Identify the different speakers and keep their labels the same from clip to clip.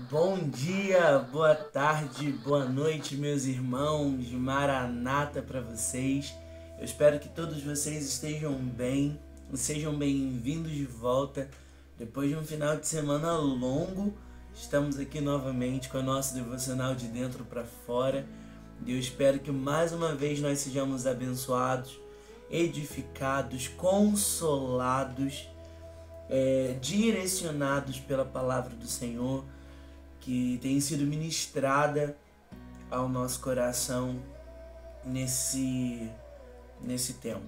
Speaker 1: Bom dia, boa tarde, boa noite, meus irmãos. Maranata para vocês. Eu espero que todos vocês estejam bem, sejam bem-vindos de volta. Depois de um final de semana longo, estamos aqui novamente com a nossa devocional de dentro para fora. E eu espero que mais uma vez nós sejamos abençoados, edificados, consolados, direcionados pela palavra do Senhor, que tem sido ministrada ao nosso coração nesse tempo.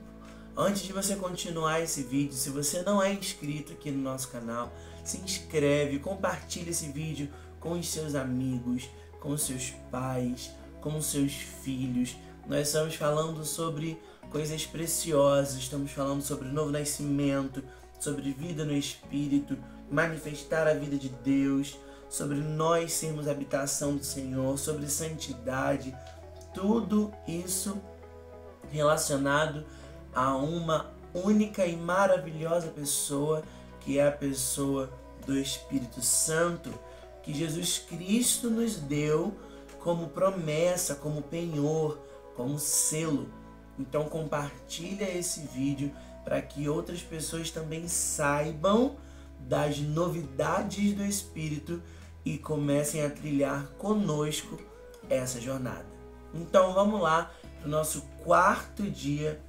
Speaker 1: Antes de você continuar esse vídeo, se você não é inscrito aqui no nosso canal, se inscreve, compartilha esse vídeo com os seus amigos, com os seus pais, com os seus filhos. Nós estamos falando sobre coisas preciosas, estamos falando sobre novo nascimento, sobre vida no Espírito, manifestar a vida de Deus, sobre nós sermos habitação do Senhor, sobre santidade, tudo isso relacionado a uma única e maravilhosa pessoa, que é a pessoa do Espírito Santo, que Jesus Cristo nos deu como promessa, como penhor, como selo. Então compartilha esse vídeo para que outras pessoas também saibam das novidades do Espírito e comecem a trilhar conosco essa jornada. Então vamos lá para o nosso quarto dia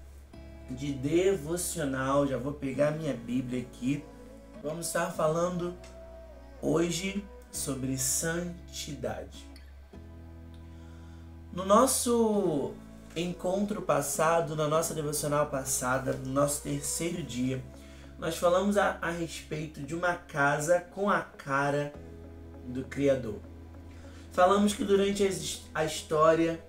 Speaker 1: de devocional. Já vou pegar minha Bíblia aqui. Vamos estar falando hoje sobre santidade. No nosso encontro passado, na nossa devocional passada, no nosso terceiro dia, nós falamos a respeito de uma casa com a cara do Criador. Falamos que durante a história,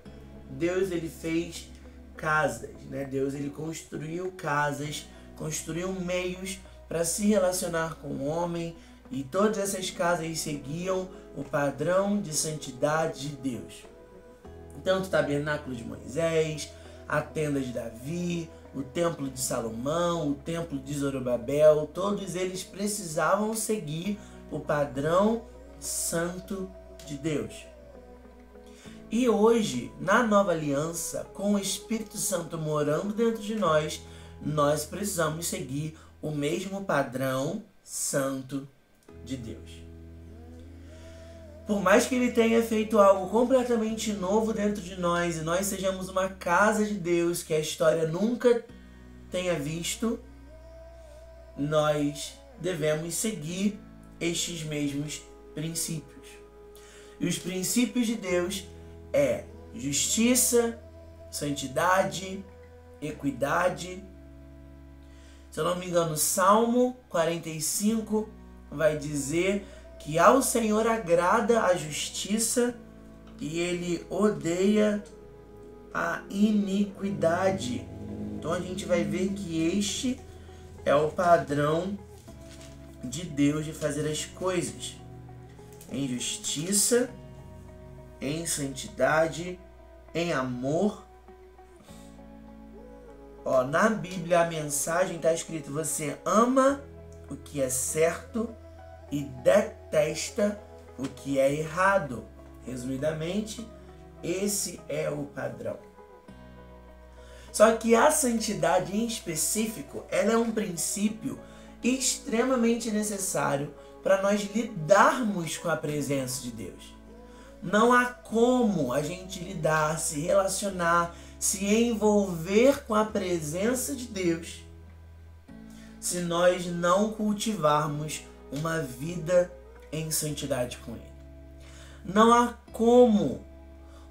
Speaker 1: Deus ele fez casas, né? Deus ele construiu casas, construiu meios para se relacionar com o homem, e todas essas casas seguiam o padrão de santidade de Deus. Tanto o tabernáculo de Moisés, a tenda de Davi, o templo de Salomão, o templo de Zorobabel, todos eles precisavam seguir o padrão santo de Deus. E hoje, na nova aliança, com o Espírito Santo morando dentro de nós, nós precisamos seguir o mesmo padrão santo de Deus. Por mais que Ele tenha feito algo completamente novo dentro de nós e nós sejamos uma casa de Deus que a história nunca tenha visto, nós devemos seguir estes mesmos princípios. E os princípios de Deus é justiça, santidade, equidade. Se eu não me engano, Salmo 45 vai dizer que ao Senhor agrada a justiça e Ele odeia a iniquidade. Então a gente vai ver que este é o padrão de Deus de fazer as coisas em justiça, em santidade, em amor. Na Bíblia a mensagem está escrito: você ama o que é certo e detesta o que é errado. Resumidamente, esse é o padrão. Só que a santidade em específico, ela é um princípio extremamente necessário para nós lidarmos com a presença de Deus. Não há como a gente lidar, se relacionar, se envolver com a presença de Deus se nós não cultivarmos uma vida em santidade com Ele. Não há como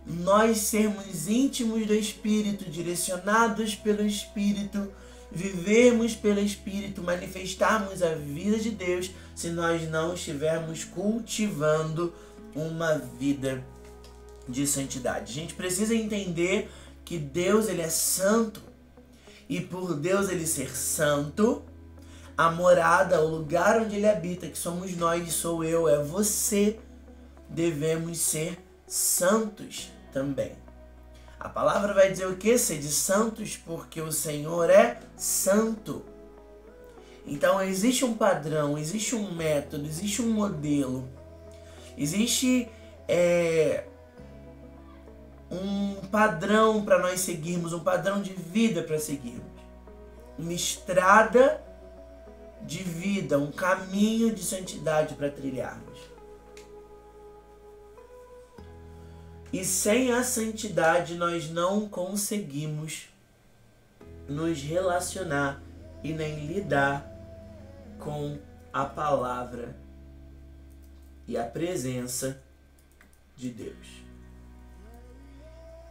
Speaker 1: nós sermos íntimos do Espírito, direcionados pelo Espírito, vivermos pelo Espírito, manifestarmos a vida de Deus, se nós não estivermos cultivando uma vida de santidade. A gente precisa entender que Deus ele é santo, e por Deus ele ser santo, a morada, o lugar onde Ele habita, que somos nós, sou eu, é você, devemos ser santos também. A palavra vai dizer o quê? Sede santos, porque o Senhor é santo. Então existe um padrão, existe um método, existe um modelo Existe um padrão para nós seguirmos, um padrão de vida para seguirmos. Uma estrada de vida, um caminho de santidade para trilharmos. E sem a santidade nós não conseguimos nos relacionar e nem lidar com a palavra e a presença de Deus.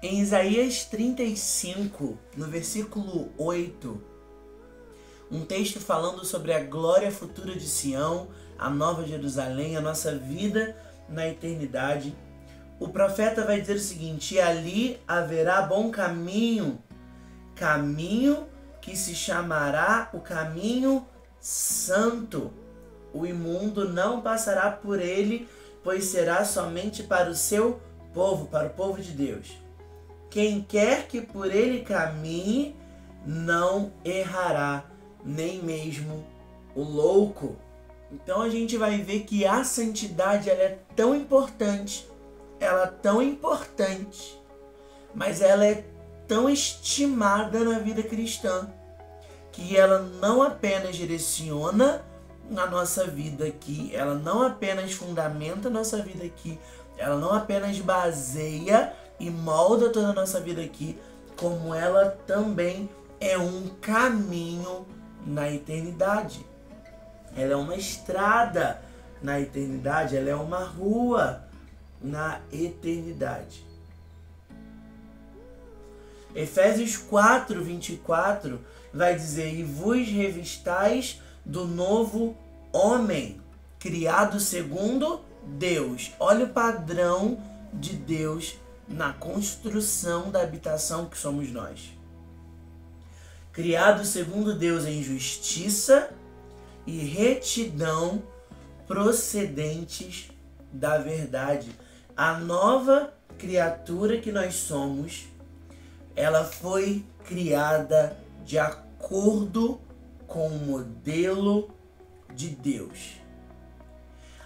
Speaker 1: Em Isaías 35, no versículo 8, um texto falando sobre a glória futura de Sião, a nova Jerusalém, a nossa vida na eternidade, o profeta vai dizer o seguinte: e ali haverá bom caminho, caminho que se chamará o caminho santo. O imundo não passará por ele, pois será somente para o seu povo, para o povo de Deus. Quem quer que por ele caminhe, não errará, nem mesmo o louco. Então a gente vai ver que a santidade ela é tão importante, mas ela é tão estimada na vida cristã, que ela não apenas direciona a nossa vida aqui, ela não apenas fundamenta a nossa vida aqui, ela não apenas baseia e molda toda a nossa vida aqui, como ela também é um caminho na eternidade. Ela é uma estrada na eternidade, ela é uma rua na eternidade. Efésios 4, 24 vai dizer: e vos revistais do novo homem, criado segundo Deus. Olha o padrão de Deus na construção da habitação que somos nós. Criado segundo Deus em justiça e retidão procedentes da verdade. A nova criatura que nós somos, ela foi criada de acordo com o modelo de Deus.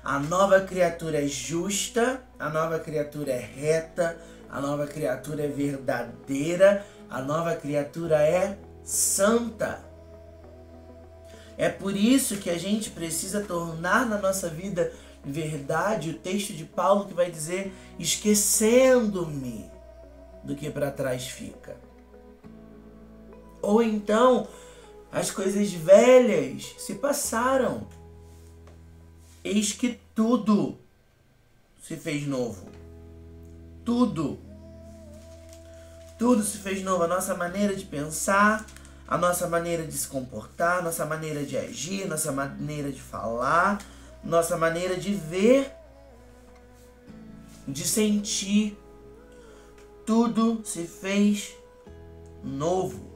Speaker 1: A nova criatura é justa, a nova criatura é reta, a nova criatura é verdadeira, a nova criatura é santa. É por isso que a gente precisa tornar na nossa vida verdade o texto de Paulo que vai dizer: esquecendo-me do que para trás fica. Ou então, as coisas velhas se passaram, eis que tudo se fez novo. Tudo se fez novo. A nossa maneira de pensar, a nossa maneira de se comportar, a nossa maneira de agir, a nossa maneira de falar, nossa maneira de ver, de sentir, tudo se fez novo.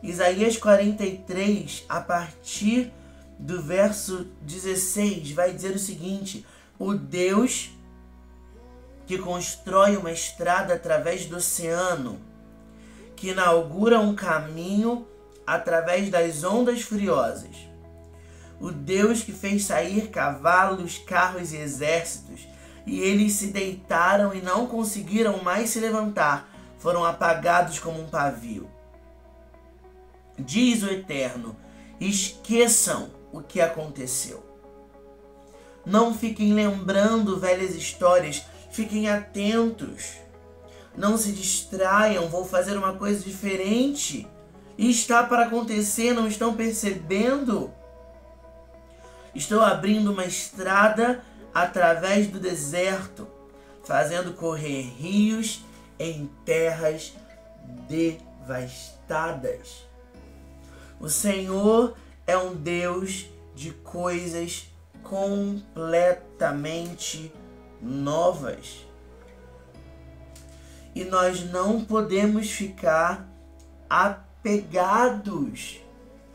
Speaker 1: Isaías 43, a partir do verso 16, vai dizer o seguinte: o Deus que constrói uma estrada através do oceano, que inaugura um caminho através das ondas furiosas, o Deus que fez sair cavalos, carros e exércitos, e eles se deitaram e não conseguiram mais se levantar, foram apagados como um pavio. Diz o Eterno: esqueçam o que aconteceu. Não fiquem lembrando velhas histórias, fiquem atentos. Não se distraiam, vou fazer uma coisa diferente. E está para acontecer, não estão percebendo? Estou abrindo uma estrada através do deserto, fazendo correr rios em terras devastadas. O Senhor é um Deus de coisas completamente novas. E nós não podemos ficar apegados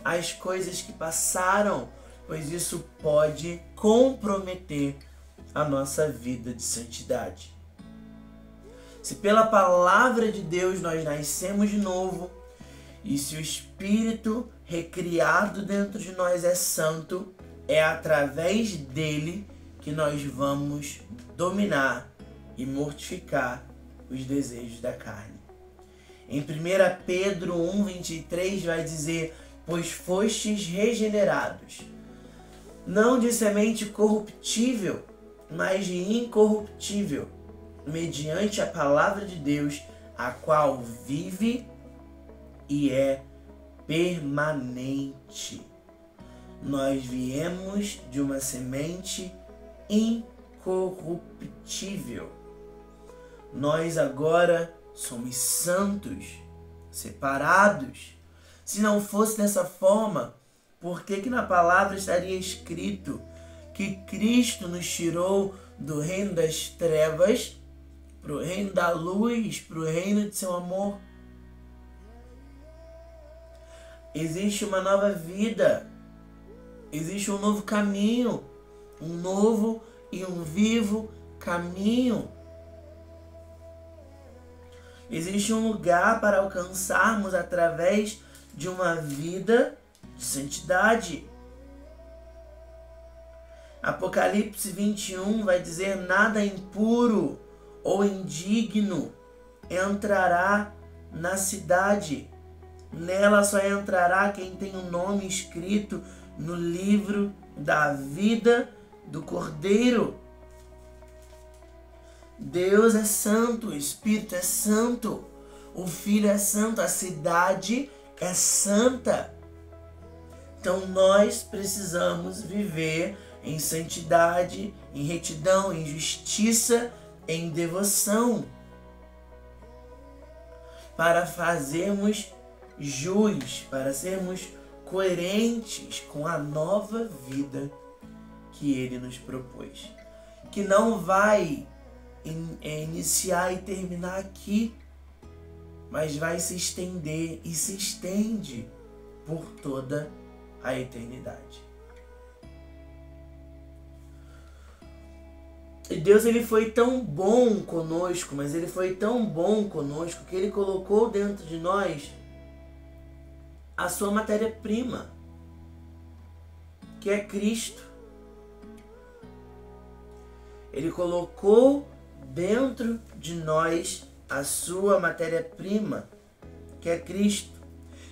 Speaker 1: às coisas que passaram, pois isso pode comprometer a nossa vida de santidade. Se pela palavra de Deus nós nascemos de novo, e se o Espírito recriado dentro de nós é santo, é através dele que nós vamos dominar e mortificar os desejos da carne. Em 1 Pedro 1,23 vai dizer: pois fostes regenerados, não de semente corruptível, mas de incorruptível, mediante a palavra de Deus, a qual vive e é permanente. Nós viemos de uma semente incorruptível. Nós agora somos santos, separados. Se não fosse dessa forma, por que na palavra estaria escrito que Cristo nos tirou do reino das trevas para o reino da luz, para o reino de seu amor? Existe uma nova vida, existe um novo caminho, um novo e um vivo caminho. Existe um lugar para alcançarmos através de uma vida de santidade. Apocalipse 21 vai dizer: nada impuro ou indigno entrará na cidade. Nela só entrará quem tem o nome escrito no livro da vida do Cordeiro. Deus é santo, o Espírito é santo, o Filho é santo, a cidade é santa. Então nós precisamos viver em santidade, em retidão, em justiça, em devoção, para fazermos jus, para sermos coerentes com a nova vida que Ele nos propôs, que não vai iniciar e terminar aqui, mas vai se estender e se estende por toda a eternidade. E Deus, Ele foi tão bom conosco, mas Ele foi tão bom conosco que Ele colocou dentro de nós a sua matéria-prima, que é Cristo. Ele colocou dentro de nós a sua matéria-prima, que é Cristo.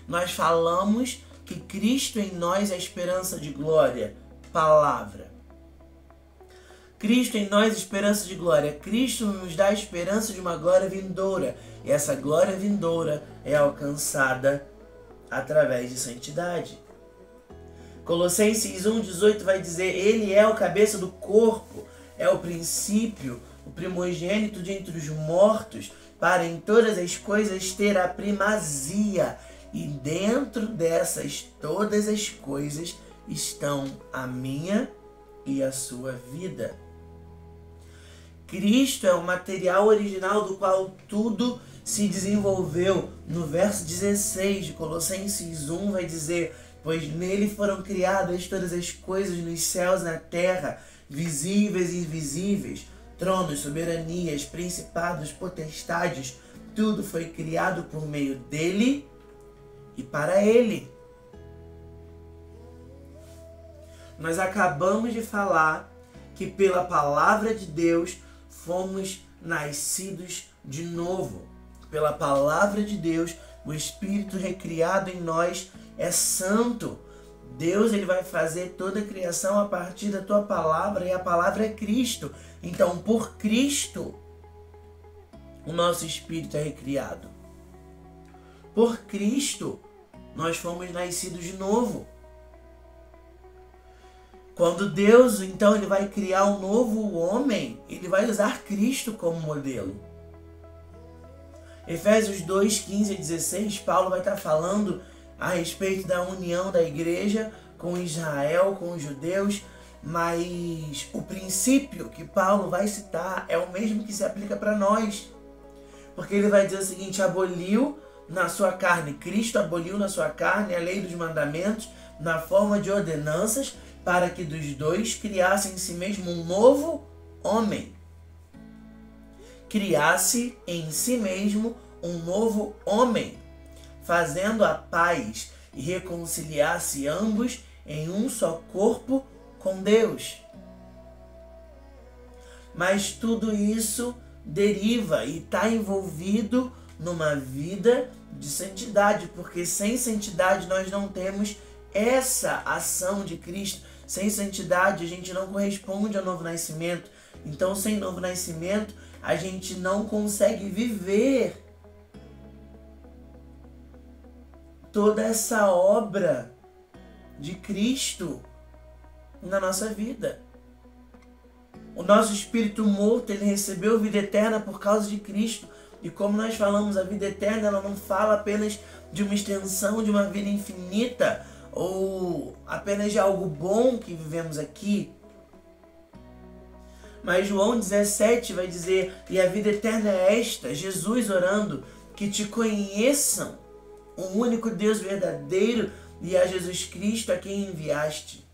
Speaker 1: Nós falamos que Cristo em nós é a esperança de glória. Palavra. Cristo em nós, esperança de glória. Cristo nos dá a esperança de uma glória vindoura. E essa glória vindoura é alcançada através de santidade. Colossenses 1,18 vai dizer: Ele é o cabeça do corpo, é o princípio, o primogênito de entre os mortos, para em todas as coisas ter a primazia. E dentro dessas todas as coisas estão a minha e a sua vida. Cristo é o material original do qual tudo se desenvolveu. No verso 16 de Colossenses 1 vai dizer: pois nele foram criadas todas as coisas nos céus e na terra, visíveis e invisíveis, tronos, soberanias, principados, potestades, tudo foi criado por meio dele e para ele. Nós acabamos de falar que pela palavra de Deus fomos nascidos de novo. Pela palavra de Deus, o Espírito recriado em nós é santo. Deus, ele vai fazer toda a criação a partir da tua palavra, e a palavra é Cristo. Então, por Cristo, o nosso espírito é recriado. Por Cristo, nós fomos nascidos de novo. Quando Deus, então, ele vai criar um novo homem, ele vai usar Cristo como modelo. Efésios 2, 15 e 16, Paulo vai estar falando a respeito da união da igreja com Israel, com os judeus, mas o princípio que Paulo vai citar é o mesmo que se aplica para nós. Porque ele vai dizer o seguinte: aboliu na sua carne, Cristo aboliu na sua carne a lei dos mandamentos na forma de ordenanças, para que dos dois criasse em si mesmo um novo homem. Criasse em si mesmo um novo homem, fazendo a paz e reconciliasse ambos em um só corpo com Deus. Mas tudo isso deriva e está envolvido numa vida de santidade, porque sem santidade nós não temos essa ação de Cristo. Sem santidade a gente não corresponde ao novo nascimento. Então, sem novo nascimento, a gente não consegue viver toda essa obra de Cristo na nossa vida. O nosso espírito morto, ele recebeu vida eterna por causa de Cristo. E como nós falamos, a vida eterna, ela não fala apenas de uma extensão de uma vida infinita ou apenas de algo bom que vivemos aqui. Mas João 17 vai dizer: e a vida eterna é esta, Jesus orando, que te conheçam, o único Deus verdadeiro, e a Jesus Cristo a quem enviaste.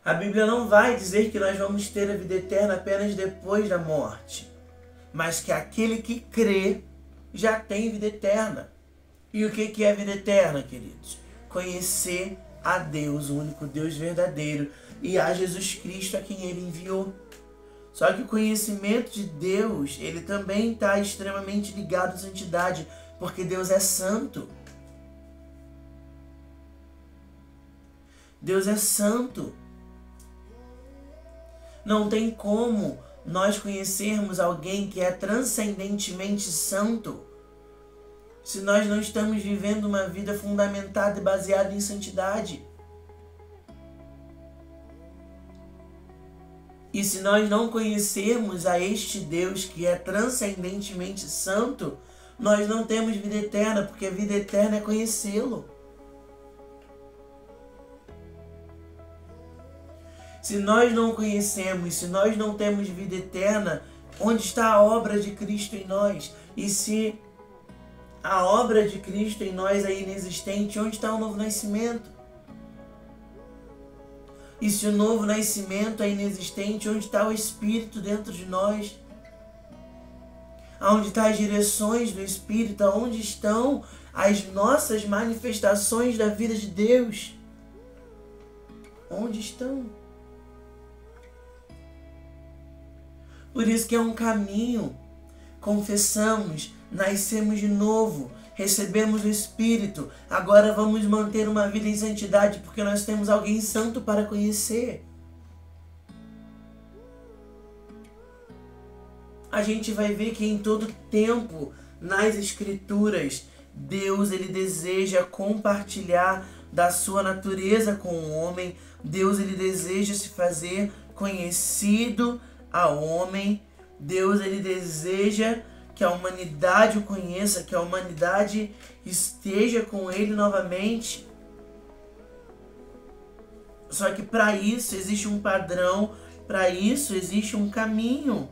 Speaker 1: A Bíblia não vai dizer que nós vamos ter a vida eterna apenas depois da morte, mas que aquele que crê já tem vida eterna. E o que é a vida eterna, queridos? Conhecer a Deus, o único Deus verdadeiro, e a Jesus Cristo a quem Ele enviou. Só que o conhecimento de Deus, ele também está extremamente ligado à santidade, porque Deus é santo. Deus é santo. Não tem como nós conhecermos alguém que é transcendentemente santo se nós não estamos vivendo uma vida fundamentada e baseada em santidade. E se nós não conhecermos a este Deus que é transcendentemente santo, nós não temos vida eterna, porque a vida eterna é conhecê-lo. Se nós não conhecemos, se nós não temos vida eterna, onde está a obra de Cristo em nós? E se a obra de Cristo em nós é inexistente, onde está o novo nascimento? E se o novo nascimento é inexistente, onde está o Espírito dentro de nós? Onde estão as direções do Espírito? Onde estão as nossas manifestações da vida de Deus? Onde estão? Por isso que é um caminho. Confessamos, nascemos de novo, recebemos o Espírito. Agora vamos manter uma vida em santidade, porque nós temos alguém santo para conhecer. A gente vai ver que em todo tempo, nas Escrituras, Deus, ele deseja compartilhar da sua natureza com o homem. Deus, ele deseja se fazer conhecido ao homem. Deus, ele deseja que a humanidade o conheça, que a humanidade esteja com ele novamente. Só que para isso existe um padrão, para isso existe um caminho.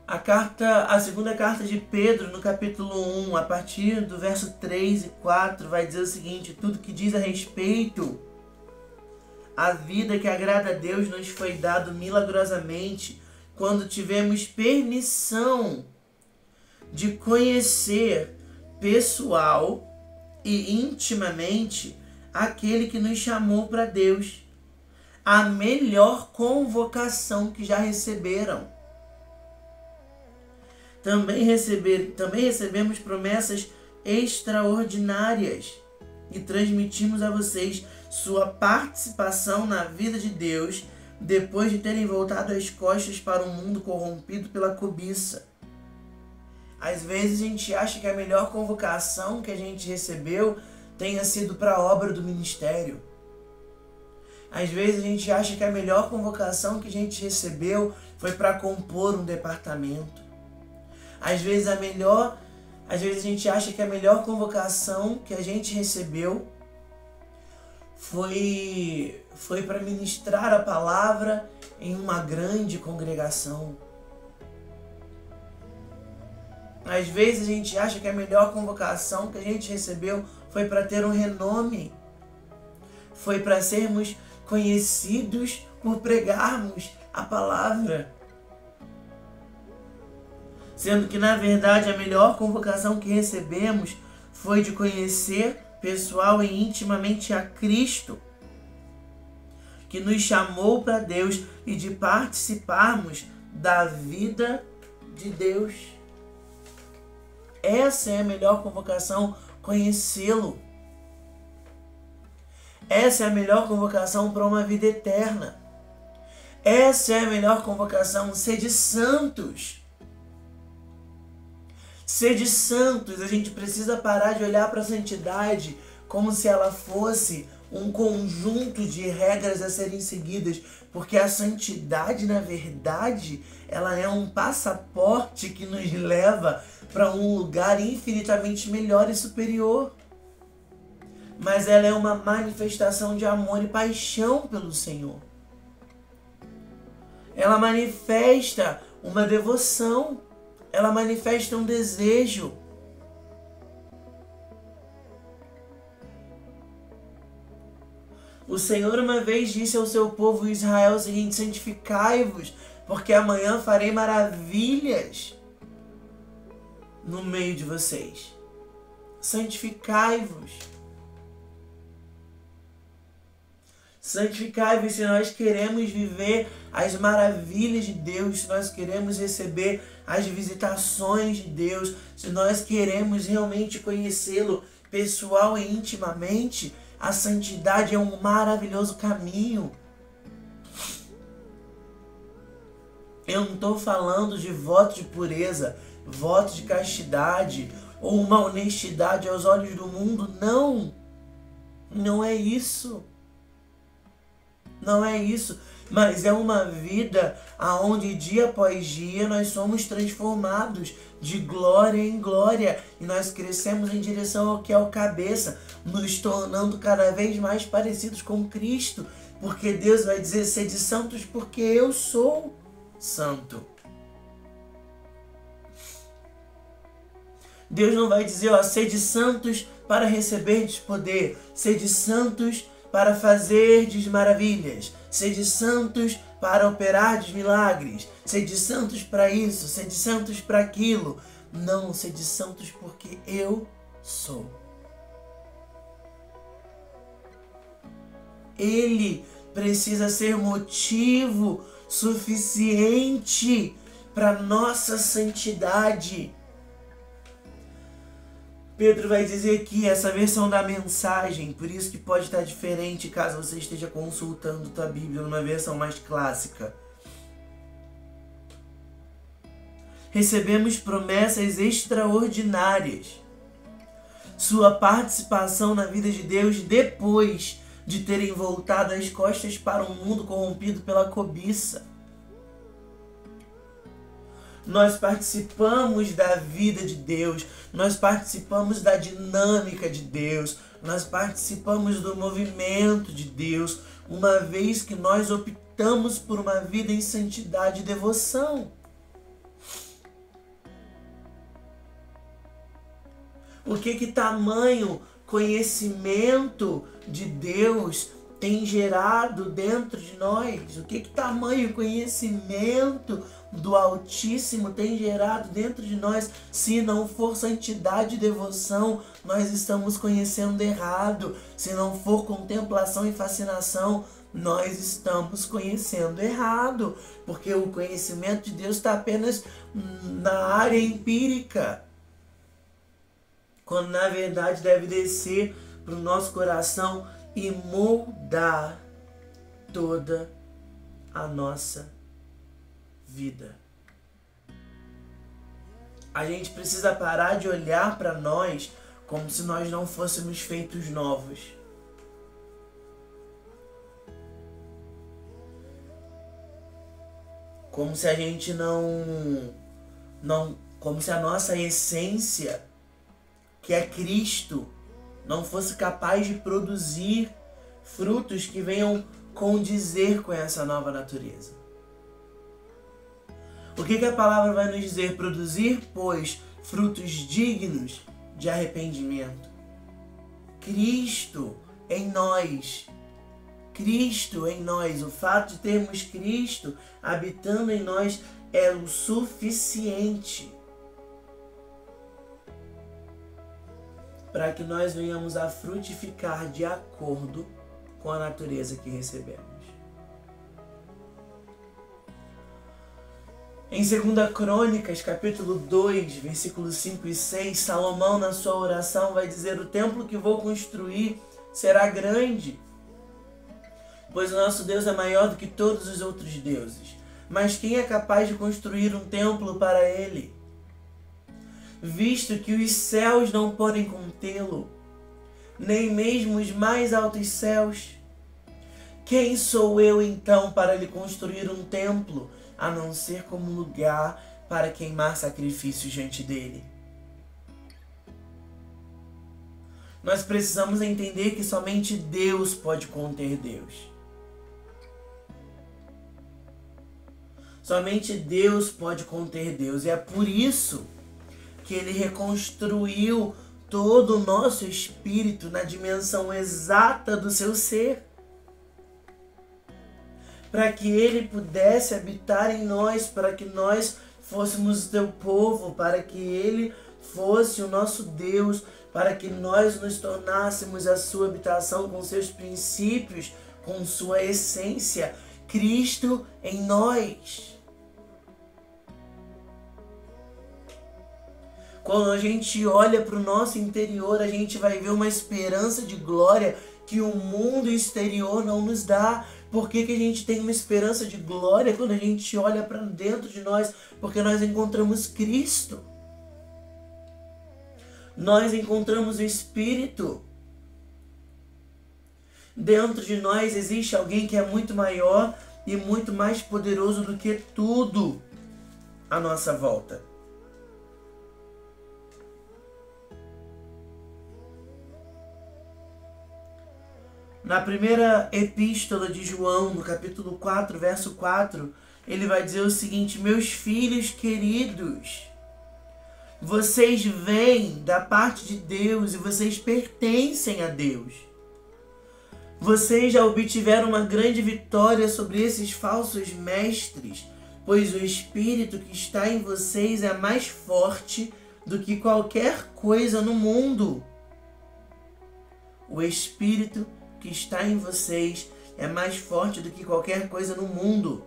Speaker 1: A segunda carta de Pedro, no capítulo 1, a partir do verso 3 e 4, vai dizer o seguinte: tudo que diz a respeito à vida que agrada a Deus nos foi dado milagrosamente quando tivemos permissão de conhecer pessoal e intimamente aquele que nos chamou para Deus, a melhor convocação que já receberam. Também recebemos promessas extraordinárias e transmitimos a vocês sua participação na vida de Deus depois de terem voltado as costas para um mundo corrompido pela cobiça. Às vezes a gente acha que a melhor convocação que a gente recebeu tenha sido para a obra do ministério. Às vezes a gente acha que a melhor convocação que a gente recebeu foi para compor um departamento. Às vezes a gente acha que a melhor convocação que a gente recebeu foi para ministrar a palavra em uma grande congregação. Às vezes a gente acha que a melhor convocação que a gente recebeu foi para ter um renome, foi para sermos conhecidos por pregarmos a palavra. Sendo que, na verdade, a melhor convocação que recebemos foi de conhecer pessoal e intimamente a Cristo. que nos chamou para Deus e de participarmos da vida de Deus. Essa é a melhor convocação, conhecê-lo. Essa é a melhor convocação para uma vida eterna. Essa é a melhor convocação, sede santos. Sede santos, a gente precisa parar de olhar para a santidade como se ela fosse um conjunto de regras a serem seguidas, porque a santidade, na verdade, ela é um passaporte que nos leva para um lugar infinitamente melhor e superior. Mas ela é uma manifestação de amor e paixão pelo Senhor. Ela manifesta uma devoção, ela manifesta um desejo. O Senhor uma vez disse ao seu povo Israel o seguinte: santificai-vos, porque amanhã farei maravilhas no meio de vocês. Santificai-vos. Santificai-vos se nós queremos viver as maravilhas de Deus, se nós queremos receber as visitações de Deus, se nós queremos realmente conhecê-lo pessoal e intimamente. A santidade é um maravilhoso caminho. Eu não estou falando de voto de pureza, voto de castidade ou uma honestidade aos olhos do mundo. Não. Não é isso. Não é isso. Mas é uma vida onde dia após dia nós somos transformados de glória em glória. E nós crescemos em direção ao que é o cabeça, nos tornando cada vez mais parecidos com Cristo. Porque Deus vai dizer: sede santos porque eu sou santo. Deus não vai dizer: ó, sede santos para receberdes poder, sede santos para fazerdes maravilhas, sede santos para operardes milagres, sede santos para isso, sede santos para aquilo. Não, sede santos porque eu sou. Ele precisa ser motivo suficiente para nossa santidade. Pedro vai dizer aqui, essa versão da mensagem, por isso que pode estar diferente caso você esteja consultando tua Bíblia numa versão mais clássica. Recebemos promessas extraordinárias. Sua participação na vida de Deus depois de terem voltado as costas para um mundo corrompido pela cobiça. Nós participamos da vida de Deus, nós participamos da dinâmica de Deus, nós participamos do movimento de Deus, uma vez que nós optamos por uma vida em santidade e devoção. O que tamanho conhecimento de Deus tem gerado dentro de nós? O que tamanho conhecimento do Altíssimo tem gerado dentro de nós? Se não for santidade e devoção, nós estamos conhecendo errado. Se não for contemplação e fascinação, nós estamos conhecendo errado. Porque o conhecimento de Deus está apenas na área empírica, quando na verdade deve descer para o nosso coração e moldar toda a nossa vida. A gente precisa parar de olhar para nós como se nós não fôssemos feitos novos. Como se a gente como se a nossa essência, que é Cristo, não fosse capaz de produzir frutos que venham condizer com essa nova natureza. O que a palavra vai nos dizer? Produzir, pois, frutos dignos de arrependimento. Cristo em nós. Cristo em nós. O fato de termos Cristo habitando em nós é o suficiente para que nós venhamos a frutificar de acordo com a natureza que recebemos. Em 2 Crônicas, capítulo 2, versículos 5 e 6, Salomão, na sua oração, vai dizer: o templo que vou construir será grande, pois o nosso Deus é maior do que todos os outros deuses. Mas quem é capaz de construir um templo para ele? Visto que os céus não podem contê-lo, nem mesmo os mais altos céus. Quem sou eu então para lhe construir um templo, a não ser como lugar para queimar sacrifícios diante dele? Nós precisamos entender que somente Deus pode conter Deus. Somente Deus pode conter Deus. E é por isso que Ele reconstruiu todo o nosso espírito na dimensão exata do seu ser, para que Ele pudesse habitar em nós, para que nós fôssemos o teu povo, para que Ele fosse o nosso Deus, para que nós nos tornássemos a sua habitação com seus princípios, com sua essência, Cristo em nós. Quando a gente olha para o nosso interior, a gente vai ver uma esperança de glória que o mundo exterior não nos dá. Por que a gente tem uma esperança de glória quando a gente olha para dentro de nós? Porque nós encontramos Cristo. Nós encontramos o Espírito. Dentro de nós existe alguém que é muito maior e muito mais poderoso do que tudo à nossa volta. Na primeira epístola de João, no capítulo 4, verso 4, ele vai dizer o seguinte: meus filhos queridos, vocês vêm da parte de Deus e vocês pertencem a Deus. Vocês já obtiveram uma grande vitória sobre esses falsos mestres, pois o Espírito que está em vocês é mais forte do que qualquer coisa no mundo. O Espírito que está em vocês é mais forte do que qualquer coisa no mundo.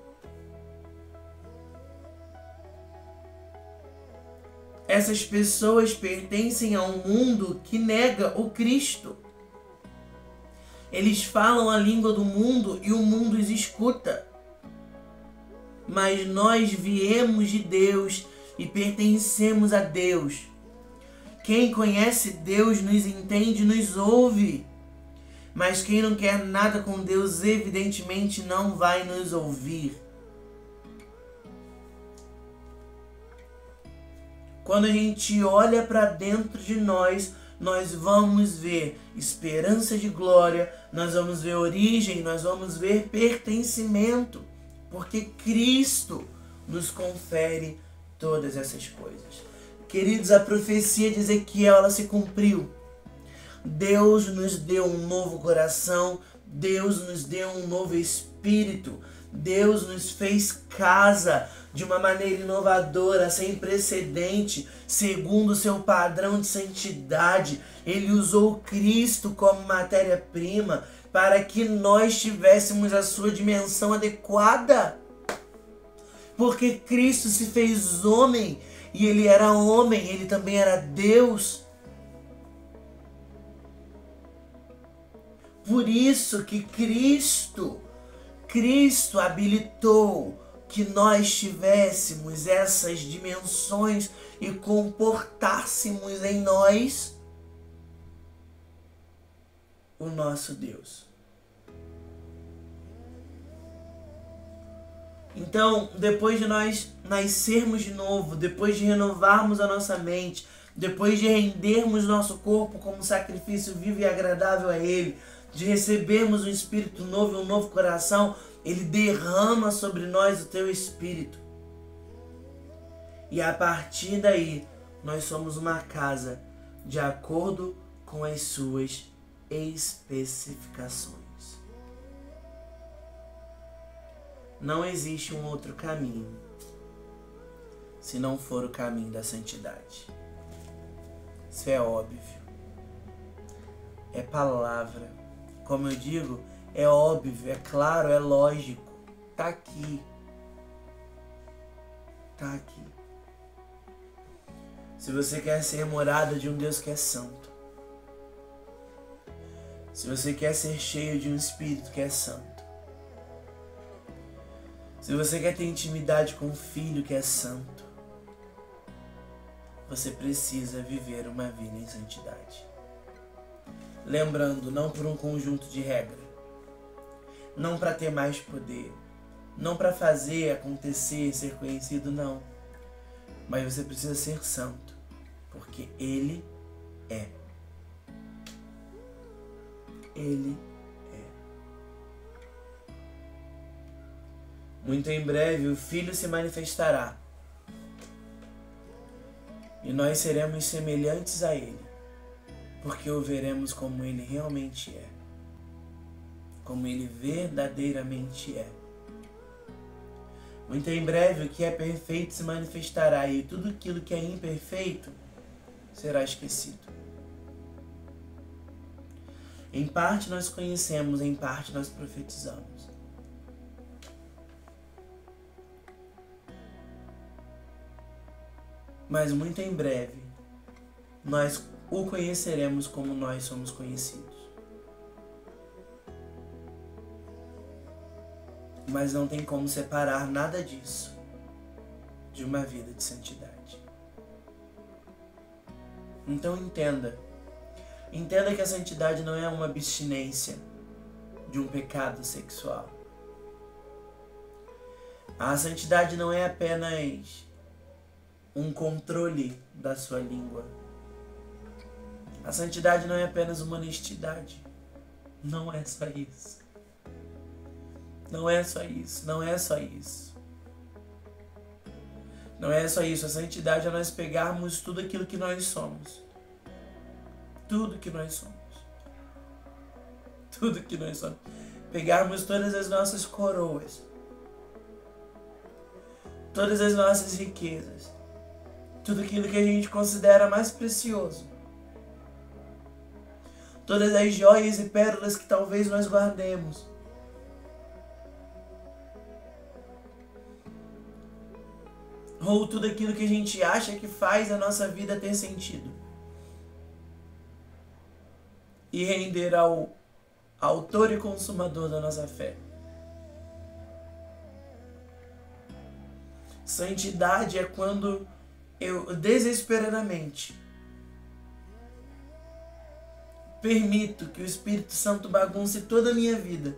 Speaker 1: Essas pessoas pertencem a um mundo que nega o Cristo. Eles falam a língua do mundo e o mundo os escuta. Mas nós viemos de Deus e pertencemos a Deus. Quem conhece Deus nos entende e nos ouve. Mas quem não quer nada com Deus, evidentemente não vai nos ouvir. Quando a gente olha para dentro de nós, nós vamos ver esperança de glória, nós vamos ver origem, nós vamos ver pertencimento, porque Cristo nos confere todas essas coisas. Queridos, a profecia de Ezequiel, ela se cumpriu. Deus nos deu um novo coração, Deus nos deu um novo espírito, Deus nos fez casa de uma maneira inovadora, sem precedente, segundo o seu padrão de santidade. Ele usou Cristo como matéria-prima para que nós tivéssemos a sua dimensão adequada. Porque Cristo se fez homem e ele era homem, ele também era Deus. Por isso que Cristo habilitou que nós tivéssemos essas dimensões e comportássemos em nós o nosso Deus. Então, depois de nós nascermos de novo, depois de renovarmos a nossa mente, depois de rendermos nosso corpo como sacrifício vivo e agradável a Ele, de recebermos um espírito novo e um novo coração, Ele derrama sobre nós o teu espírito. E a partir daí, nós somos uma casa de acordo com as suas especificações. Não existe um outro caminho, se não for o caminho da santidade. Isso é óbvio. É palavra. Como eu digo, é óbvio, é claro, é lógico. Tá aqui. está aqui. Se você quer ser morada de um Deus que é santo, se você quer ser cheio de um Espírito que é santo, se você quer ter intimidade com o Filho que é santo, você precisa viver uma vida em santidade. Lembrando, não por um conjunto de regras, não para ter mais poder, não para fazer acontecer, ser conhecido, não. Mas você precisa ser santo, porque Ele é. Ele é. Muito em breve o Filho se manifestará e nós seremos semelhantes a Ele, porque o veremos como Ele realmente é, como Ele verdadeiramente é. Muito em breve o que é perfeito se manifestará e tudo aquilo que é imperfeito será esquecido. Em parte nós conhecemos, em parte nós profetizamos. Mas muito em breve nós o conheceremos como nós somos conhecidos. Mas não tem como separar nada disso de uma vida de santidade. Então entenda que a santidade não é uma abstinência de um pecado sexual. A santidade não é apenas um controle da sua língua. A santidade não é apenas uma honestidade. Não é só isso. Não é só isso, não é só isso. Não é só isso. A santidade é nós pegarmos tudo aquilo que nós somos. Tudo que nós somos. Tudo que nós somos. Pegarmos todas as nossas coroas. Todas as nossas riquezas. Tudo aquilo que a gente considera mais precioso. Todas as joias e pérolas que talvez nós guardemos. Ou tudo aquilo que a gente acha que faz a nossa vida ter sentido. E render ao autor e consumador da nossa fé. Santidade é quando eu desesperadamente permito que o Espírito Santo bagunce toda a minha vida.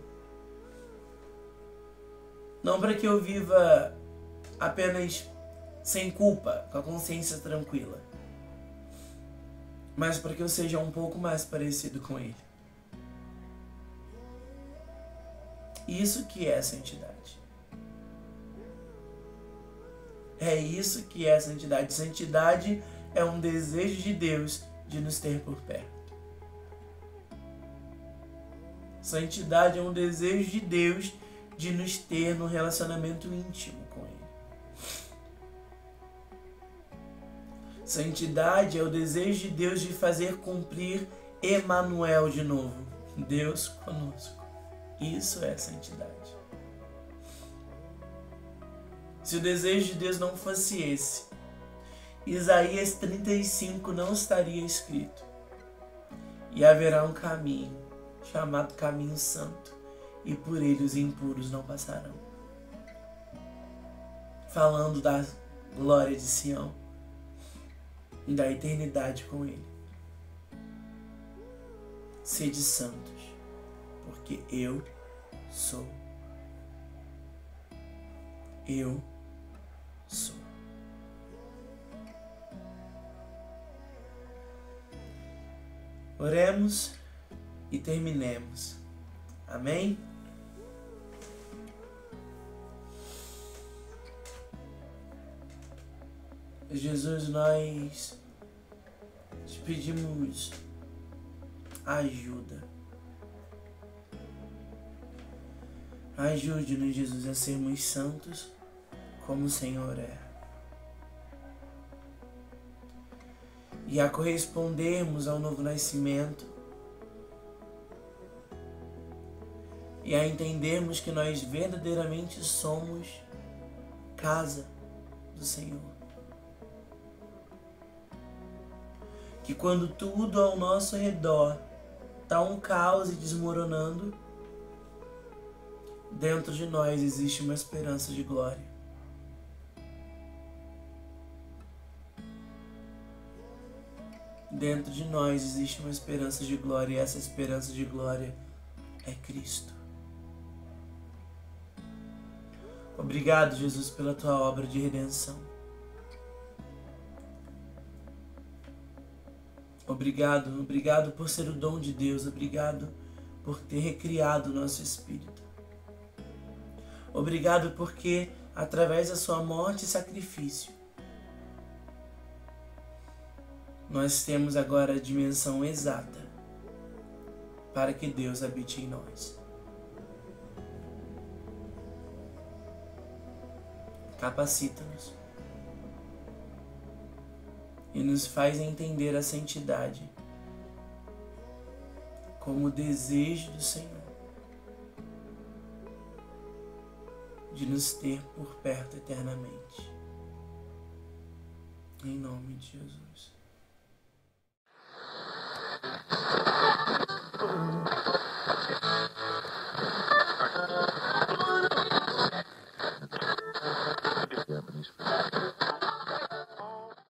Speaker 1: Não para que eu viva apenas sem culpa, com a consciência tranquila, mas para que eu seja um pouco mais parecido com Ele. Isso que é santidade. É isso que é santidade. Santidade é um desejo de Deus de nos ter por perto. Santidade é um desejo de Deus de nos ter num relacionamento íntimo com Ele. Santidade é o desejo de Deus de fazer cumprir Emanuel de novo. Deus conosco. Isso é santidade. Se o desejo de Deus não fosse esse, Isaías 35 não estaria escrito. E haverá um caminho, chamado Caminho Santo, e por ele os impuros não passarão. Falando da glória de Sião e da eternidade com Ele. Sede santos, porque eu sou. Eu sou. Oremos e terminemos. Amém? Jesus, nós te pedimos ajuda. Ajude-nos, Jesus, a sermos santos como o Senhor é. E a correspondermos ao novo nascimento. E a entendermos que nós verdadeiramente somos casa do Senhor. Que quando tudo ao nosso redor está um caos e desmoronando, dentro de nós existe uma esperança de glória. Dentro de nós existe uma esperança de glória, e essa esperança de glória é Cristo. Obrigado, Jesus, pela tua obra de redenção. Obrigado por ser o dom de Deus. Obrigado por ter recriado o nosso espírito. Obrigado porque, através da sua morte e sacrifício, nós temos agora a dimensão exata para que Deus habite em nós. Capacita-nos e nos faz entender a santidade como o desejo do Senhor de nos ter por perto eternamente. Em nome de Jesus.